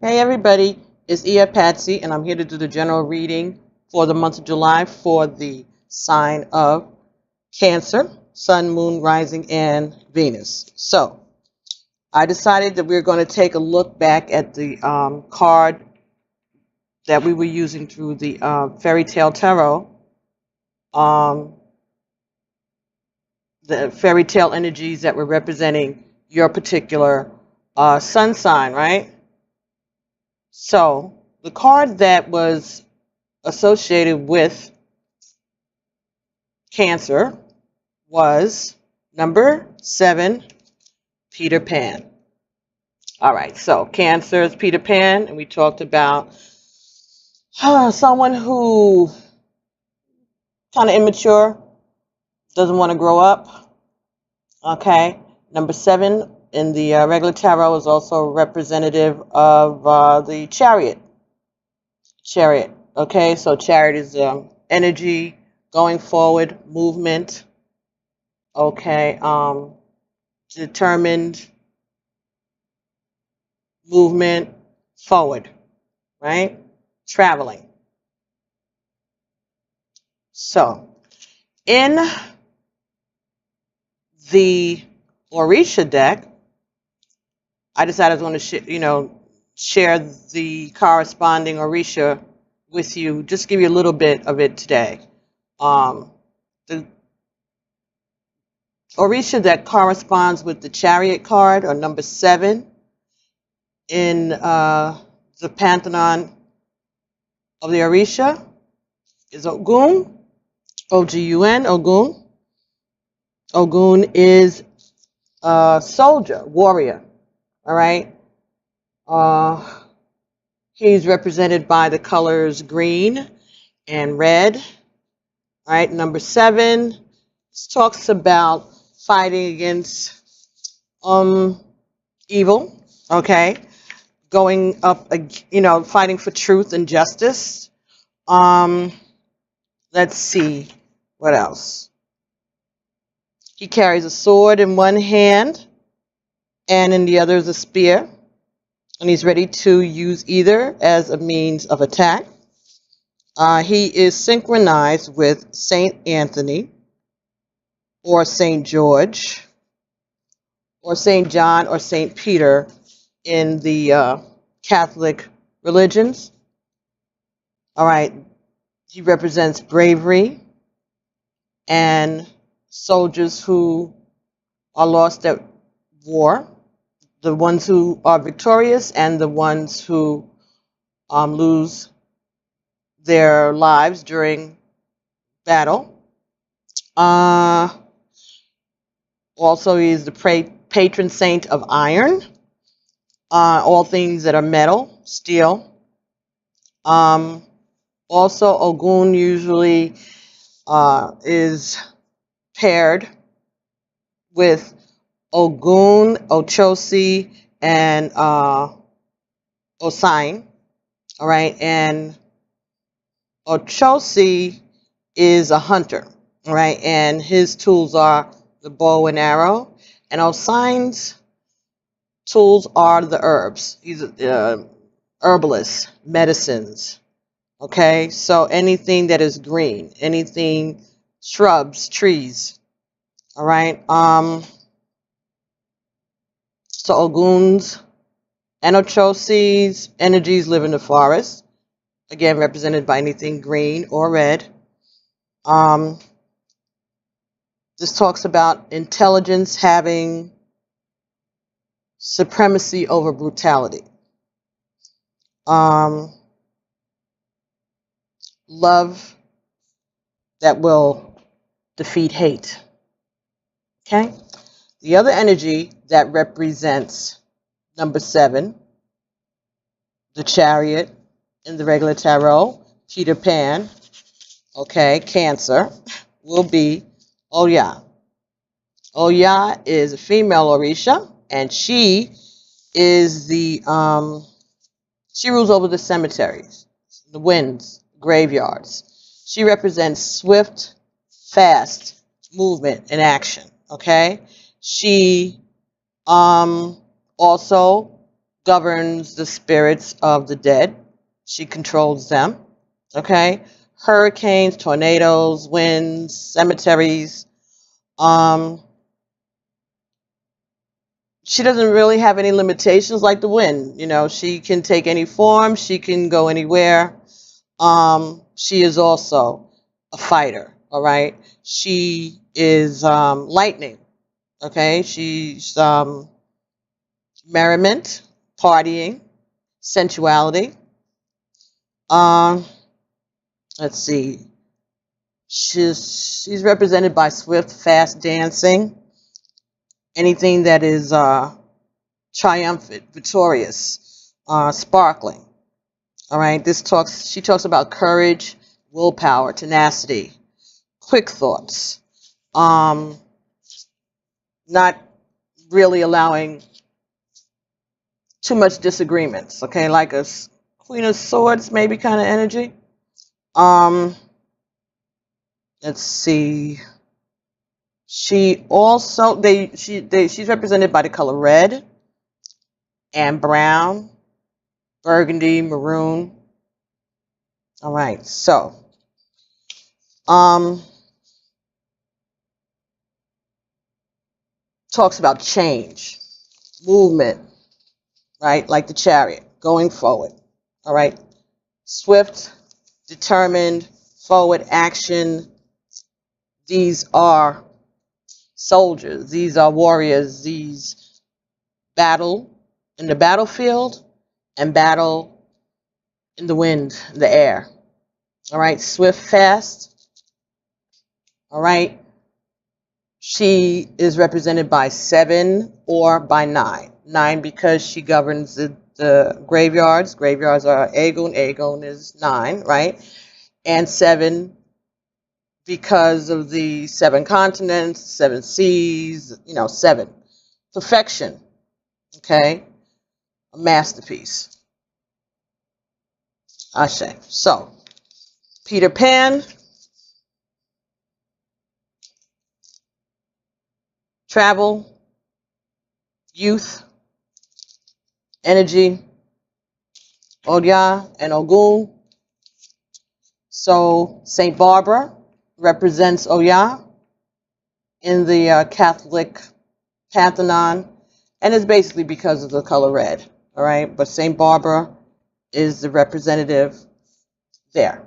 Hey everybody, it's Ia Patsy, and I'm here to do the general reading for the month of July for the sign of Cancer, Sun, Moon, Rising, and Venus. So, I decided that we're going to take a look back at the card that we were using through the Fairy Tale Tarot, um, the fairy tale energies that were representing your particular sun sign, right? So, the card that was associated with Cancer was number 7, Peter Pan. All right, so Cancer is Peter Pan, and we talked about someone who kind of immature, doesn't want to grow up. Okay, number 7 in the regular tarot is also representative of the Chariot. Chariot. Okay, so Chariot is energy, going forward, movement. Okay, determined movement forward, right? Traveling. So, in the Orisha deck, I decided I was going to, share the corresponding Orisha with you. Just give you a little bit of it today. The Orisha that corresponds with the Chariot card, or number 7, in the pantheon of the Orisha, is Ogun. Ogun. Ogun. Ogun is a soldier, warrior. All right. He's represented by the colors green and red. All right. Number 7 talks about fighting against evil. Okay. Going up, fighting for truth and justice. Let's see what else. He carries a sword in one hand, and in the other is a spear, and he's ready to use either as a means of attack. He is synchronized with Saint Anthony, or Saint George, or Saint John, or Saint Peter in the Catholic religions. All right, he represents bravery and soldiers who are lost at war, the ones who are victorious and the ones who lose their lives during battle. Also, he is the patron saint of iron, all things that are metal, steel. Also, Ogun usually is paired with Ogun, Ochosi, and Osain. All right, and Ochosi is a hunter. All right, and his tools are the bow and arrow, and Osain's tools are the herbs. He's a herbalist, medicines. Okay, so anything that is green, anything shrubs, trees. All right. So Ogun's and Ochosi's energies live in the forest, again represented by anything green or red. This talks about intelligence having supremacy over brutality. Love that will defeat hate. Okay? The other energy that represents number 7, the Chariot in the regular tarot, Peter Pan, okay, Cancer, will be Oya. Oya is a female Orisha, and she is she rules over the cemeteries, the winds, graveyards. She represents swift, fast movement and action. Okay, she also governs the spirits of the dead. She controls them. Okay? Hurricanes, tornadoes, winds, cemeteries. She doesn't really have any limitations like the wind. She can take any form. She can go anywhere. She is also a fighter. All right? She is lightning. Okay? She's merriment, partying, sensuality. Let's see. She's represented by swift, fast dancing. Anything that is triumphant, victorious, sparkling. All right. She talks about courage, willpower, tenacity, quick thoughts. Not really allowing too much disagreements. Okay, like a Queen of Swords, maybe kind of energy. Let's see. She also she's represented by the color red and brown, burgundy, maroon. All right, so talks about change, movement, right? Like the Chariot, going forward. All right, swift, determined, forward action. These are soldiers. These are warriors. These battle in the battlefield and battle in the wind, the air. All right, swift, fast. All right. She is represented by 7 or by 9. 9 because she governs the graveyards. Graveyards are Aegon. Aegon is 9, right? And 7 because of the 7 continents, 7 seas, 7. Perfection, okay? A masterpiece. Ashe. So, Peter Pan, travel, youth, energy, Oya and Ogun. So, St. Barbara represents Oya in the Catholic pantheon, and it's basically because of the color red, all right? But St. Barbara is the representative there.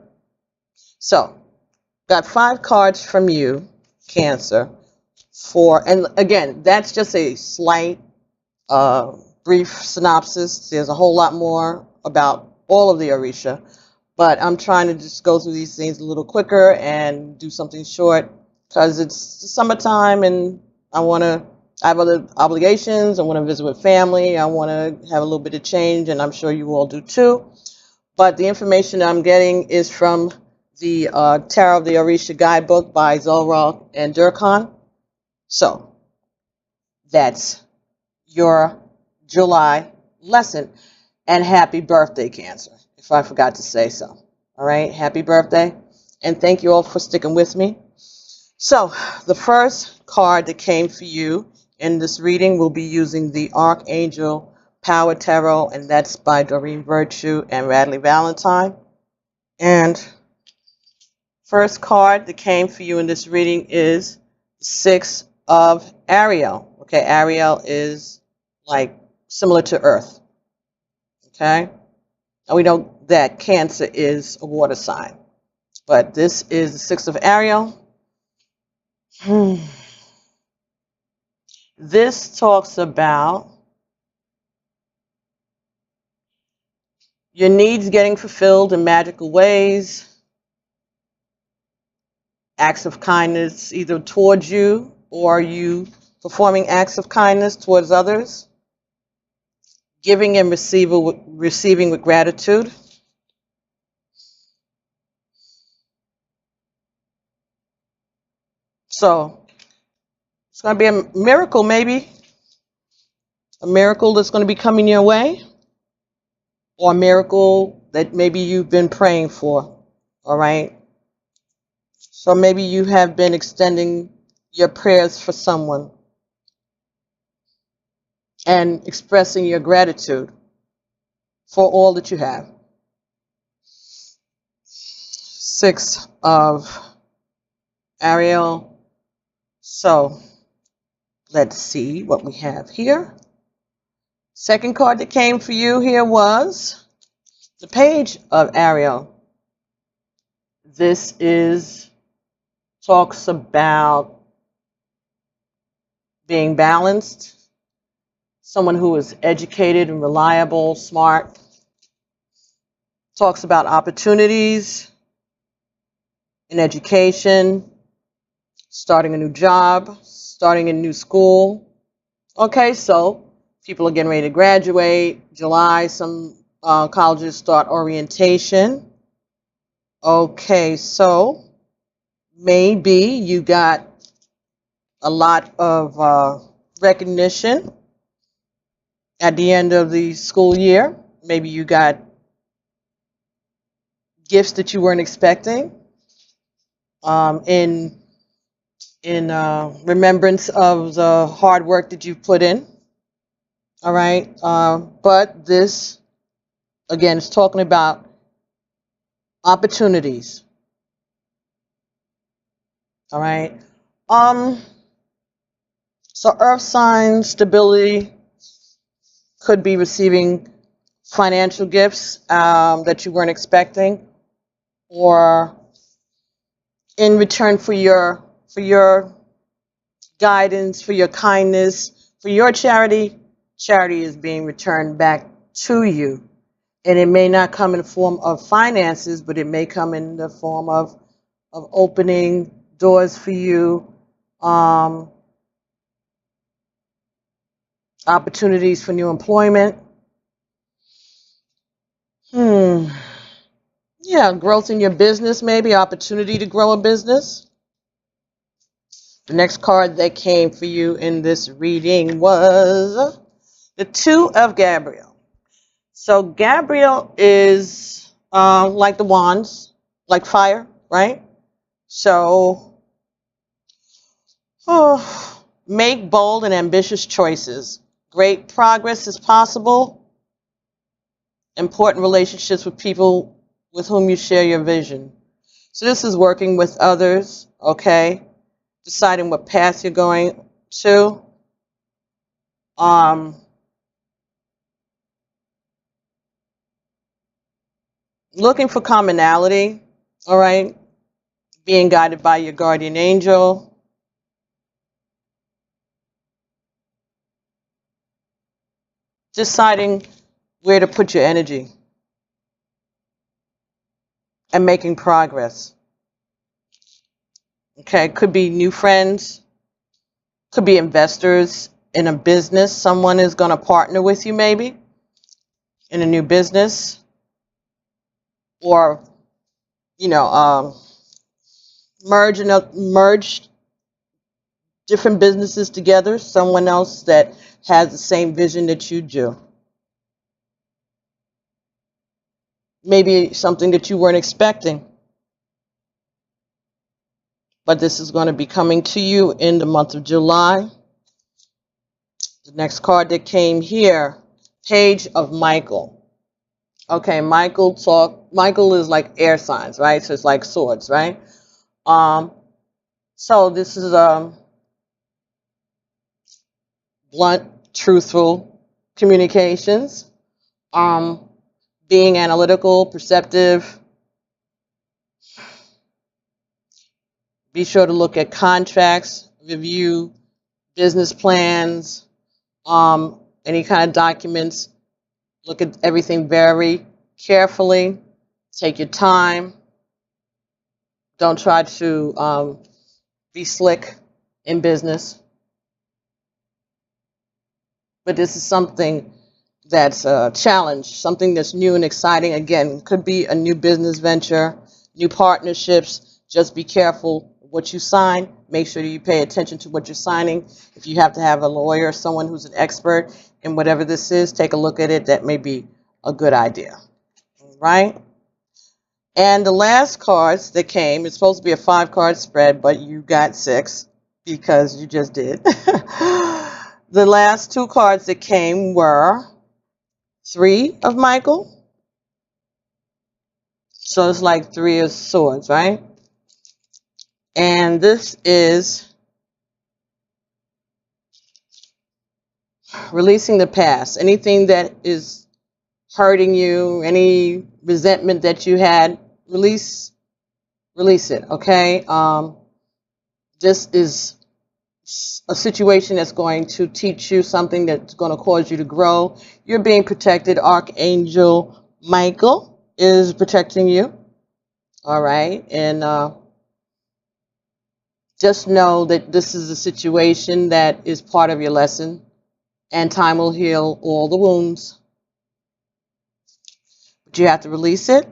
So, got 5 cards from you, Cancer, and again, that's just a slight, brief synopsis. There's a whole lot more about all of the Orisha, but I'm trying to just go through these things a little quicker and do something short because it's summertime and I have other obligations. I want to visit with family. I want to have a little bit of change, and I'm sure you all do too. But the information I'm getting is from the Tarot of the Orisha guidebook by Zolrock and Durkhan. So that's your July lesson. And happy birthday, Cancer, if I forgot to say so. All right, happy birthday. And thank you all for sticking with me. So the first card that came for you in this reading will be using the Archangel Power Tarot, and that's by Doreen Virtue and Radley Valentine. And first card that came for you in this reading is 6 of Ariel. Okay, Ariel is like similar to Earth. Okay, and we know that Cancer is a water sign, but this is the 6 of Ariel. This talks about your needs getting fulfilled in magical ways, acts of kindness either towards you or you performing acts of kindness towards others, giving and receiving with gratitude. So it's going to be a miracle, maybe. A miracle that's going to be coming your way, or a miracle that maybe you've been praying for, all right? So maybe you have been extending your prayers for someone and expressing your gratitude, for all that you have. 6 of Ariel. So let's see what we have here. Second card that came for you here was the Page of Ariel. This talks about being balanced, someone who is educated and reliable, smart. Talks about opportunities in education, starting a new job, starting a new school. Okay, so people are getting ready to graduate. July, some colleges start orientation. Okay, so maybe you got a lot of recognition at the end of the school year. Maybe you got gifts that you weren't expecting in remembrance of the hard work that you put in. All right, but this again is talking about opportunities. All right. So earth sign stability could be receiving financial gifts that you weren't expecting, or in return for your guidance, for your kindness, for your charity is being returned back to you. And it may not come in the form of finances, but it may come in the form of opening doors for you, opportunities for new employment. Yeah, growth in your business, maybe opportunity to grow a business. The next card that came for you in this reading was the 2 of Gabriel. So Gabriel is like the wands, like fire, right? So make bold and ambitious choices. Great progress is possible. Important relationships with people with whom you share your vision. So this is working with others, okay? Deciding what path you're going to. Looking for commonality, all right? Being guided by your guardian angel. Deciding where to put your energy. And making progress. Okay, could be new friends, could be investors in a business. Someone is going to partner with you maybe in a new business, or merge different businesses together. Someone else that has the same vision that you do. Maybe something that you weren't expecting. But this is going to be coming to you in the month of July. The next card that came here, Page of Michael. Okay, Michael is like air signs, right? So it's like swords, right? So this is blunt, truthful communications. Being analytical, perceptive. Be sure to look at contracts, review business plans, any kind of documents. Look at everything very carefully. Take your time. Don't try to be slick in business. But this is something that's a challenge, something that's new and exciting. Again, could be a new business venture, new partnerships. Just be careful what you sign. Make sure you pay attention to what you're signing. If you have to have a lawyer, someone who's an expert in whatever this is, take a look at it. That may be a good idea. All right? And the last cards that came, it's supposed to be a 5-card spread, but you got 6 because you just did. The last 2 cards that came were 3 of Michael. So it's like 3 of swords, right? And this is releasing the past. Anything that is hurting you, any resentment that you had, release it, okay? This is a situation that's going to teach you something that's going to cause you to grow. You're being protected. Archangel Michael is protecting you, all right? And just know that this is a situation that is part of your lesson, and time will heal all the wounds. But you have to release it.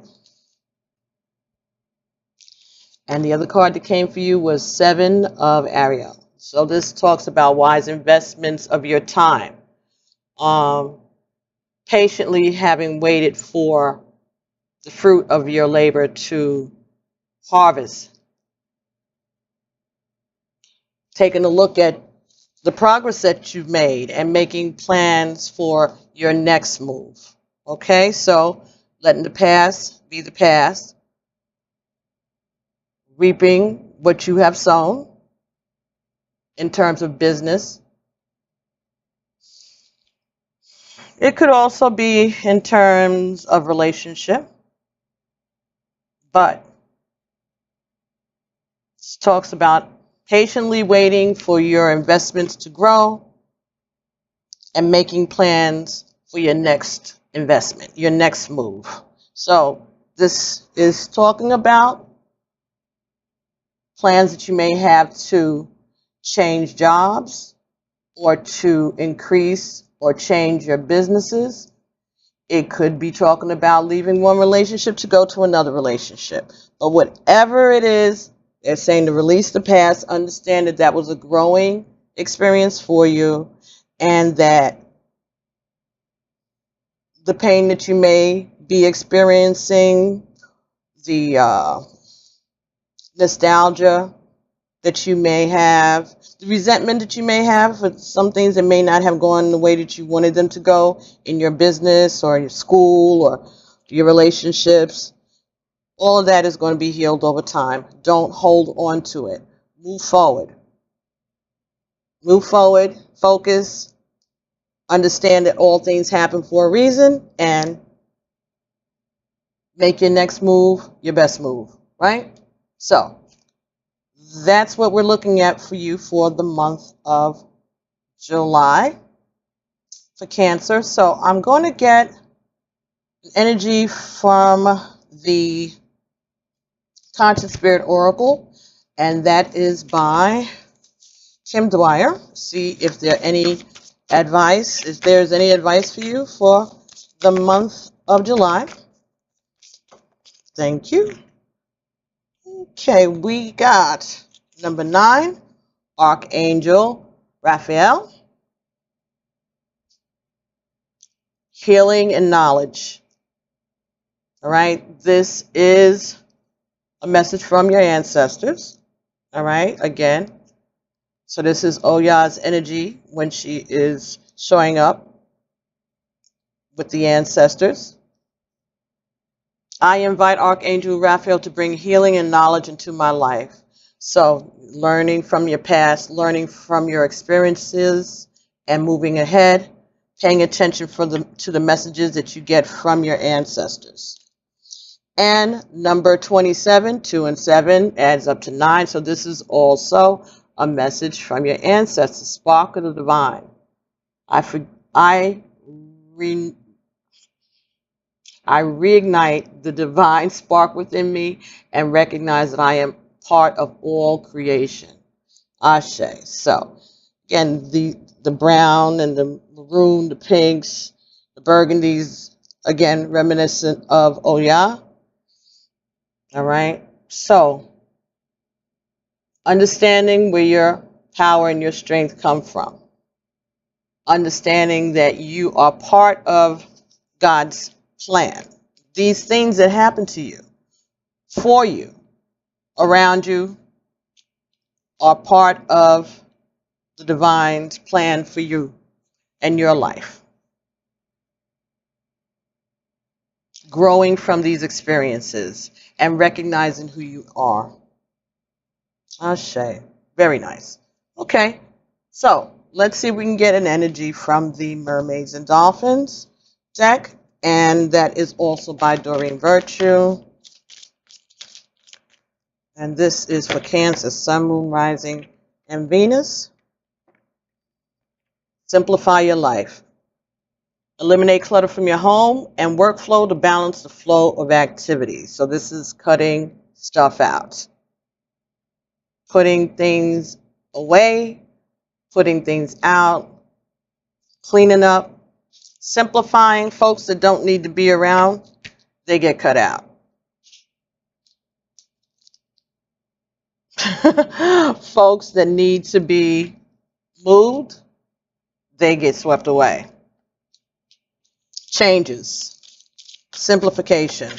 And the other card that came for you was 7 of Ariel. So this talks about wise investments of your time. Patiently having waited for the fruit of your labor to harvest. Taking a look at the progress that you've made and making plans for your next move. Okay, so letting the past be the past. Reaping what you have sown in terms of business. It could also be in terms of relationship, but it talks about patiently waiting for your investments to grow and making plans for your next investment, your next move. So this is talking about plans that you may have to change jobs or to increase or change your businesses. It could be talking about leaving one relationship to go to another relationship. But whatever it is, they're saying to release the past, understand that that was a growing experience for you, and that the pain that you may be experiencing, the nostalgia that you may have, the resentment that you may have for some things that may not have gone the way that you wanted them to go in your business or your school or your relationships. All of that is going to be healed over time. Don't hold on to it. Move forward. Move forward. Focus. Understand that all things happen for a reason, and make your next move your best move, right? So that's what we're looking at for you for the month of July for Cancer. So I'm going to get energy from the Conscious Spirit Oracle, and that is by Kim Dwyer. See if there any advice, if there's any advice for you for the month of July. Thank you. Okay, we got number 9, Archangel Raphael. Healing and knowledge. All right, this is a message from your ancestors. All right, again. So this is Oya's energy when she is showing up with the ancestors. I invite Archangel Raphael to bring healing and knowledge into my life. So learning from your past, learning from your experiences, and moving ahead, paying attention to the messages that you get from your ancestors. And number 27, 2 and 7 adds up to 9. So this is also a message from your ancestors. Spark of the divine. I reignite the divine spark within me and recognize that I am part of all creation. Ashe. So again, the brown and the maroon, the pinks, the burgundies, again, reminiscent of Oya. All right. So understanding where your power and your strength come from. Understanding that you are part of God's plan. These things that happen to you, for you, around you, are part of the divine's plan for you and your life. growing from these experiences and recognizing who you are. Ashe. Very nice. Okay, so let's see if we can get an energy from the Mermaids and Dolphins deck, and that is also by Doreen Virtue. And this is for Cancer, Sun, Moon, Rising, and Venus. Simplify your life. Eliminate clutter from your home and workflow to balance the flow of activities. So this is cutting stuff out, putting things away, putting things out, cleaning up, simplifying. Folks that don't need to be around, they get cut out. Folks that need to be moved, they get swept away. Changes, simplification,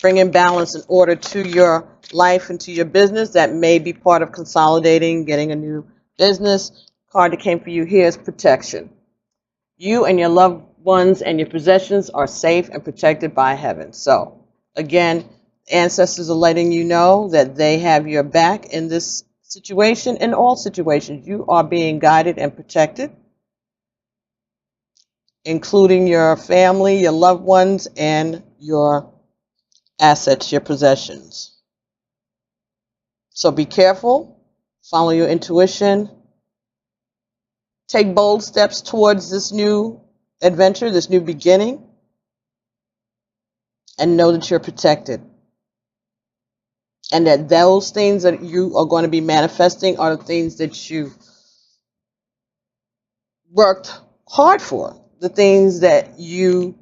bringing balance and order to your life and to your business. That may be part of consolidating, getting a new business. Card that came for you here is protection. You and your loved ones and your possessions are safe and protected by heaven. So, again, ancestors are letting you know that they have your back in this situation. In all situations, you are being guided and protected, including your family, your loved ones, and your assets, your possessions. So be careful, follow your intuition, take bold steps towards this new adventure, this new beginning, and know that you're protected. And that those things that you are going to be manifesting are the things that you worked hard for, the things that you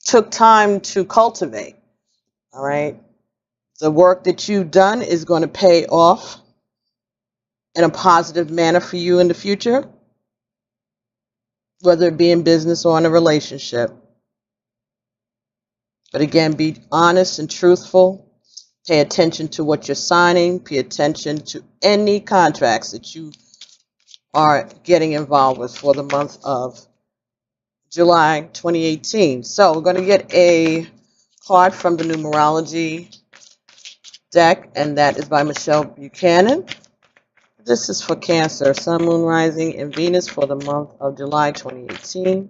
took time to cultivate. All right? The work that you've done is going to pay off in a positive manner for you in the future, whether it be in business or in a relationship. But again, be honest and truthful. Pay attention to what you're signing. Pay attention to any contracts that you are getting involved with for the month of July 2018. So we're going to get a card from the numerology deck, and that is by Michelle Buchanan. This is for Cancer, Sun, Moon, Rising, and Venus for the month of July 2018.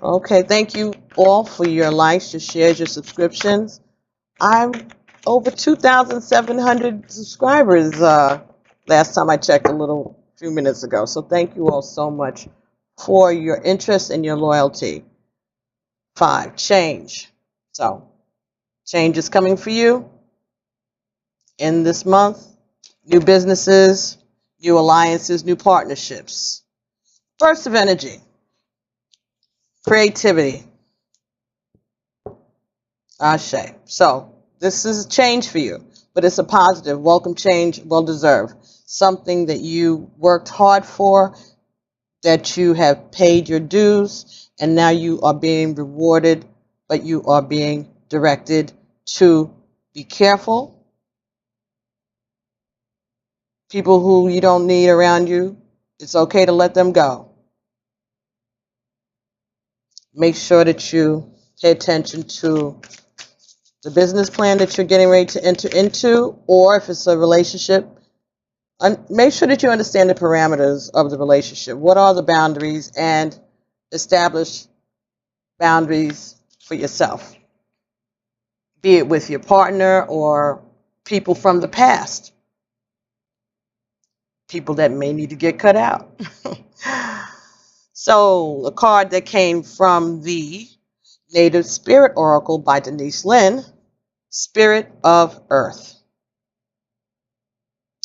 Okay, thank you all for your likes, your shares, your subscriptions. I'm over 2,700 subscribers last time I checked a few minutes ago. So thank you all so much for your interest and your loyalty. 5, change. So change is coming for you in this month. New businesses, new alliances, new partnerships. Burst of energy. Creativity. Ashe. So this is a change for you, but it's a positive, welcome change, well deserved. Something that you worked hard for, that you have paid your dues, and now you are being rewarded, but you are being directed to be careful. People who you don't need around you, it's okay to let them go. Make sure that you pay attention to the business plan that you're getting ready to enter into, or if it's a relationship, make sure that you understand the parameters of the relationship. What are the boundaries, and establish boundaries for yourself, be it with your partner or people from the past, people that may need to get cut out. So, a card that came from the Native Spirit Oracle by Denise Lynn, Spirit of Earth.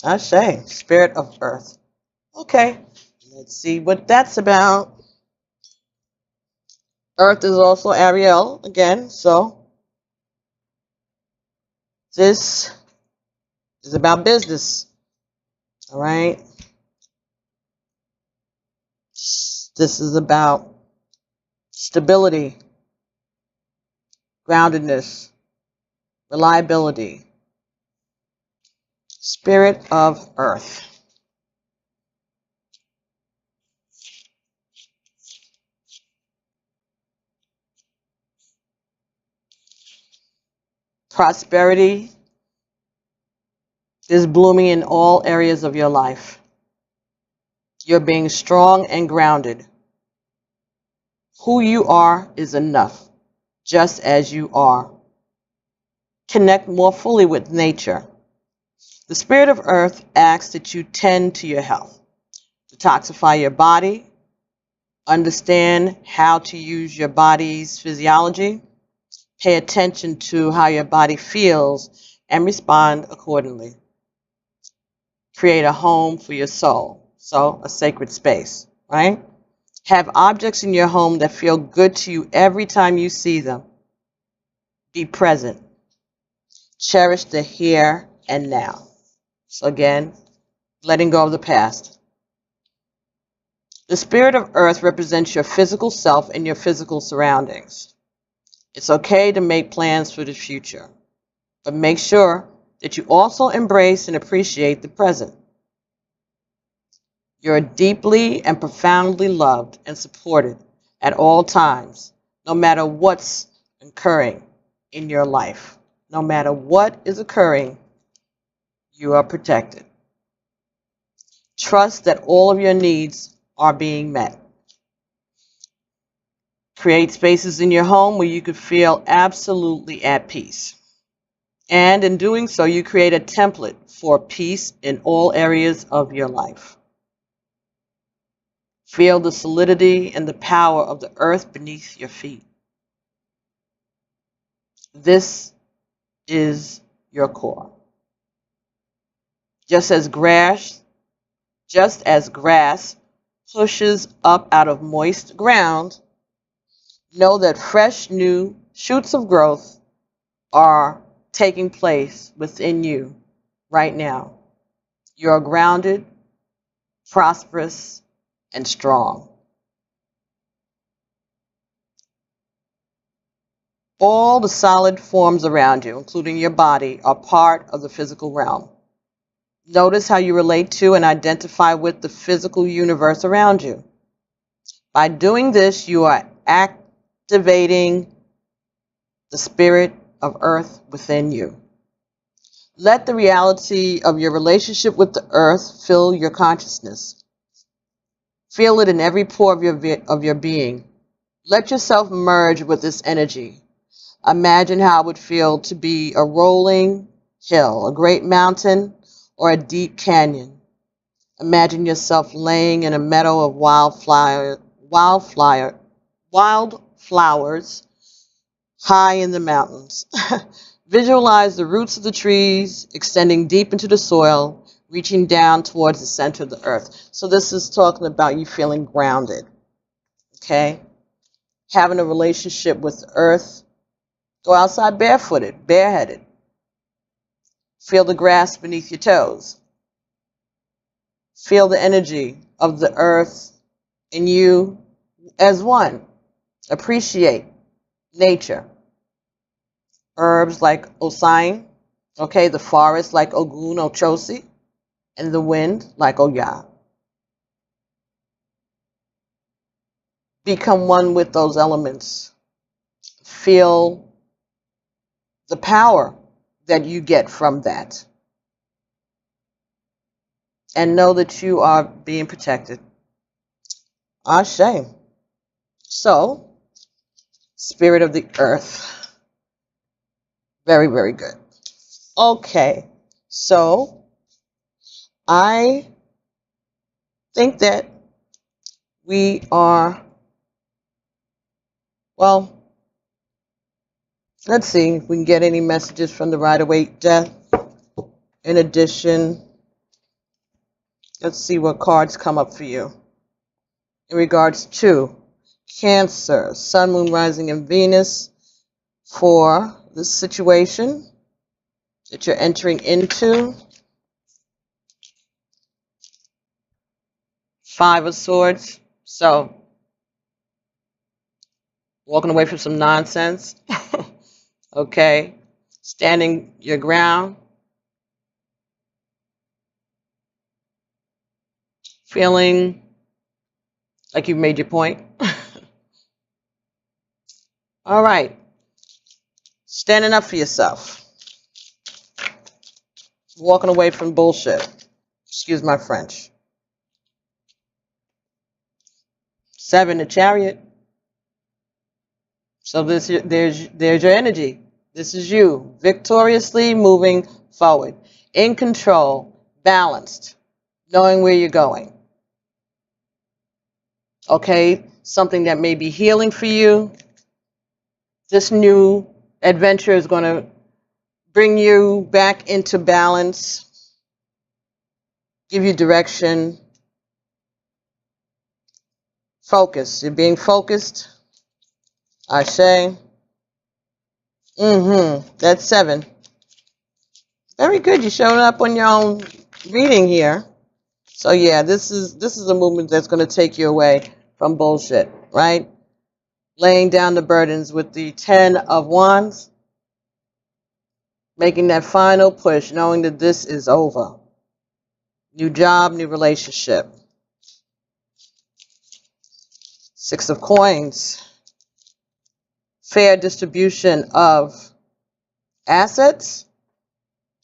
Ashe, Spirit of Earth. Okay, let's see what that's about. Earth is also Ariel again, so this is about business. All right. This is about stability, groundedness, reliability. Spirit of Earth. Prosperity is blooming in all areas of your life. You're being strong and grounded. Who you are is enough, just as you are. Connect more fully with nature. The Spirit of Earth asks that you tend to your health, detoxify your body, understand how to use your body's physiology, pay attention to how your body feels, and respond accordingly. Create a home for your soul, so a sacred space, right? Have objects in your home that feel good to you every time you see them. Be present. Cherish the here and now. So again, letting go of the past. The Spirit of Earth represents your physical self and your physical surroundings. It's okay to make plans for the future, but make sure that you also embrace and appreciate the present. You're deeply and profoundly loved and supported at all times, no matter what's occurring in your life. No matter what is occurring, you are protected. Trust that all of your needs are being met. Create spaces in your home where you can feel absolutely at peace. And in doing so, you create a template for peace in all areas of your life. Feel the solidity and the power of the earth beneath your feet. This is your core. Just as grass pushes up out of moist ground, know that fresh new shoots of growth are taking place within you right now. You are grounded, prosperous, and strong. All the solid forms around you, including your body, are part of the physical realm. Notice how you relate to and identify with the physical universe around you. By doing this, you are activating the Spirit of Earth within you. Let the reality of your relationship with the earth fill your consciousness. Feel it in every pore of your being. Let yourself merge with this energy. Imagine how it would feel to be a rolling hill, a great mountain, or a deep canyon. Imagine yourself laying in a meadow of wildflowers high in the mountains. Visualize the roots of the trees extending deep into the soil, reaching down towards the center of the earth. So this is talking about you feeling grounded, okay? Having a relationship with the earth. Go outside barefooted, bareheaded. Feel the grass beneath your toes. Feel the energy of the earth in you as one. Appreciate nature. Herbs like Osain, okay, the forest like Ogun Ochosi, and the wind like Oya. Become one with those elements. Feel the power that you get from that. And know that you are being protected. Ashe. So, Spirit of the Earth. Very, very good. Okay, so I think that we are, well, let's see if we can get any messages from the Rider-Waite death. In addition, let's see what cards come up for you. In regards to Cancer, Sun, Moon, Rising, and Venus, for this situation that you're entering into. Five of Swords. So, walking away from some nonsense. Okay. Standing your ground. Feeling like you've made your point. All right. Standing up for yourself. Walking away from bullshit. Excuse my French. 7, the Chariot. So there's your energy. This is you victoriously moving forward, in control, balanced, knowing where you're going. Okay, something that may be healing for you. This new adventure is going to bring you back into balance, give you direction, focus. You're being focused. I say. That's 7. Very good. You're showing up on your own reading here. So yeah, this is a movement that's going to take you away from bullshit, right? Laying down the burdens with the 10 of Wands. Making that final push, knowing that this is over. New job, new relationship. 6 of Coins. Fair distribution of assets.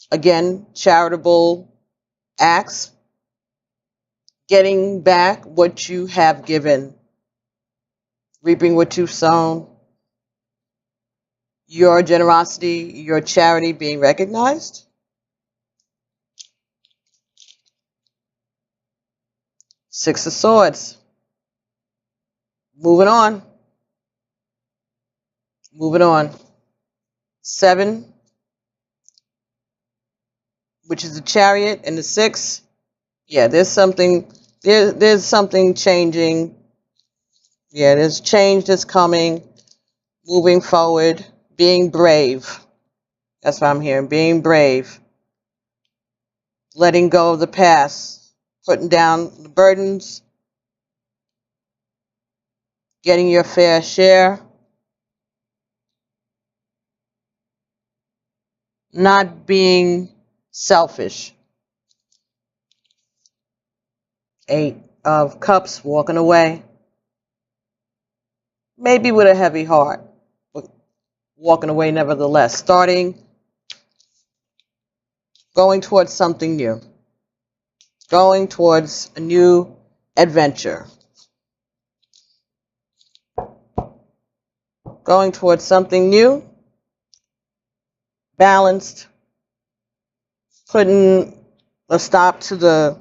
Again, charitable acts. Getting back what you have given. Reaping what you've sown. Your generosity, your charity being recognized. 6 of Swords. Moving on. Moving on. 7, which is the Chariot, and the 6. Yeah, there's something changing. Yeah, there's change that's coming. Moving forward. Being brave. That's what I'm hearing. Being brave. Letting go of the past. Putting down the burdens. Getting your fair share. Not being selfish. 8 of Cups, walking away. Maybe with a heavy heart, but walking away nevertheless. Going towards something new. Going towards a new adventure. Going towards something new. Balanced. Putting a stop to the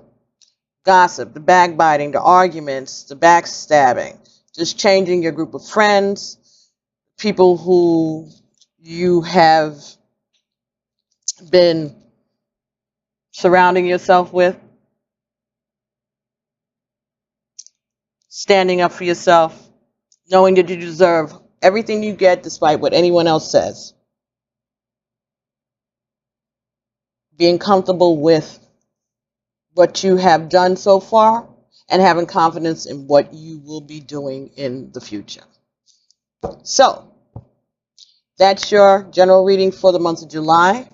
gossip, the backbiting, the arguments, the backstabbing. Just changing your group of friends, people who you have been surrounding yourself with. Standing up for yourself, knowing that you deserve everything you get despite what anyone else says. Being comfortable with what you have done so far and having confidence in what you will be doing in the future. So, that's your general reading for the month of July.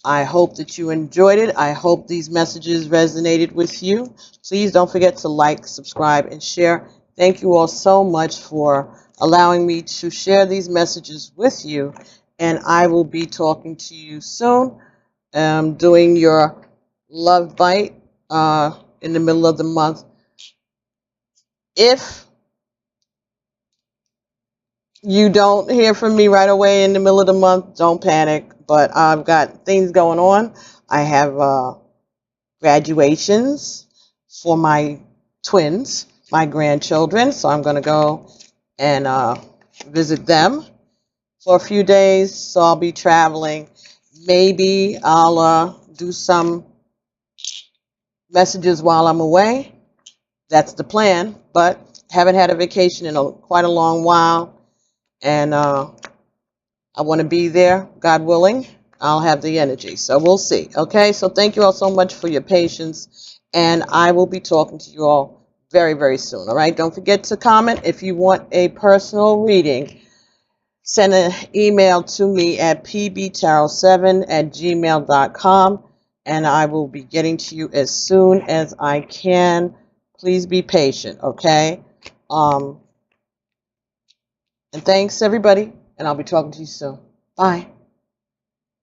I hope that you enjoyed it. I hope these messages resonated with you. Please don't forget to like, subscribe, and share. Thank you all so much for allowing me to share these messages with you. And I will be talking to you soon. Doing your love bite in the middle of the month. If you don't hear from me right away in the middle of the month, don't panic. But I've got things going on. I have graduations for my twins, my grandchildren. So I'm going to go and visit them for a few days. So I'll be traveling. Maybe I'll do some messages while I'm away. That's the plan. But haven't had a vacation in quite a long while. And I want to be there, God willing. I'll have the energy. So we'll see. Okay, so thank you all so much for your patience. And I will be talking to you all very, very soon. All right, don't forget to comment if you want a personal reading. Send an email to me at pbtarot7@gmail.com. And I will be getting to you as soon as I can. Please be patient, okay? And thanks, everybody. And I'll be talking to you soon. Bye.